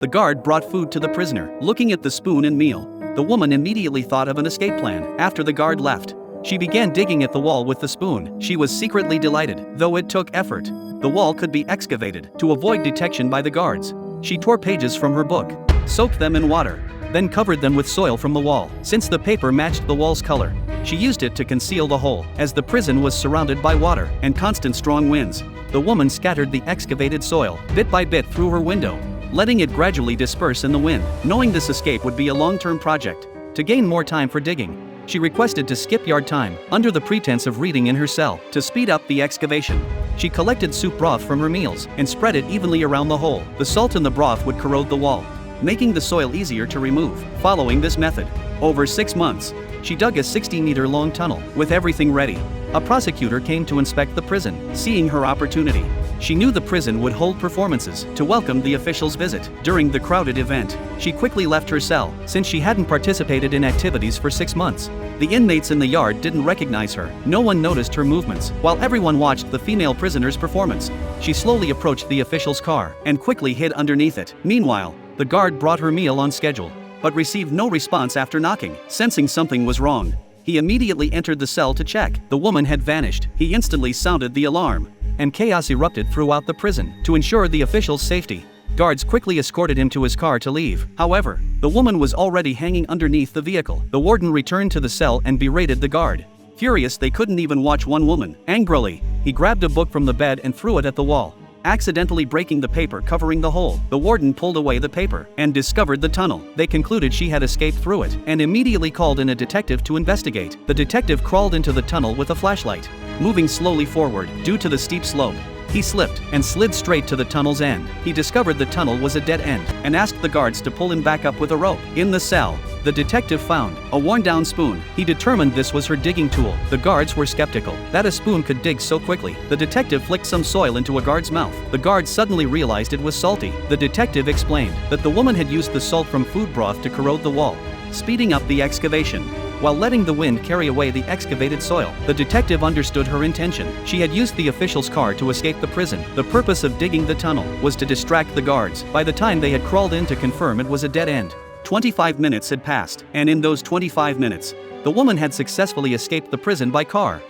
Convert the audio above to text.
The guard brought food to the prisoner. Looking at the spoon and meal, the woman immediately thought of an escape plan. After the guard left, she began digging at the wall with the spoon. She was secretly delighted, though it took effort. The wall could be excavated to avoid detection by the guards. She tore pages from her book, soaked them in water, then covered them with soil from the wall. Since the paper matched the wall's color, she used it to conceal the hole. As the prison was surrounded by water and constant strong winds, the woman scattered the excavated soil bit by bit through her window, letting it gradually disperse in the wind. Knowing this escape would be a long-term project, to gain more time for digging, she requested to skip yard time under the pretense of reading in her cell. To speed up the excavation, she collected soup broth from her meals and spread it evenly around the hole. The salt in the broth would corrode the wall, making the soil easier to remove. Following this method, over 6 months, she dug a 60-meter-long tunnel. With everything ready, a prosecutor came to inspect the prison. Seeing her opportunity, she knew the prison would hold performances to welcome the officials' visit. During the crowded event, she quickly left her cell, since she hadn't participated in activities for 6 months. The inmates in the yard didn't recognize her. No one noticed her movements. While everyone watched the female prisoner's performance, she slowly approached the official's car and quickly hid underneath it. Meanwhile, the guard brought her meal on schedule, but received no response after knocking. Sensing something was wrong, he immediately entered the cell to check. The woman had vanished. He instantly sounded the alarm, and chaos erupted throughout the prison. To ensure the official's safety, guards quickly escorted him to his car to leave. However, the woman was already hanging underneath the vehicle. The warden returned to the cell and berated the guard. Furious they couldn't even watch one woman. Angrily, he grabbed a book from the bed and threw it at the wall, accidentally breaking the paper covering the hole. The warden pulled away the paper and discovered the tunnel. They concluded she had escaped through it and immediately called in a detective to investigate. The detective crawled into the tunnel with a flashlight. Moving slowly forward due to the steep slope, he slipped and slid straight to the tunnel's end. He discovered the tunnel was a dead end and asked the guards to pull him back up with a rope. In the cell, the detective found a worn-down spoon. He determined this was her digging tool. The guards were skeptical that a spoon could dig so quickly. The detective flicked some soil into a guard's mouth. The guard suddenly realized it was salty. The detective explained that the woman had used the salt from food broth to corrode the wall, speeding up the excavation while letting the wind carry away the excavated soil. The detective understood her intention. She had used the official's car to escape the prison. The purpose of digging the tunnel was to distract the guards. By the time they had crawled in to confirm it was a dead end, 25 minutes had passed, and in those 25 minutes, the woman had successfully escaped the prison by car.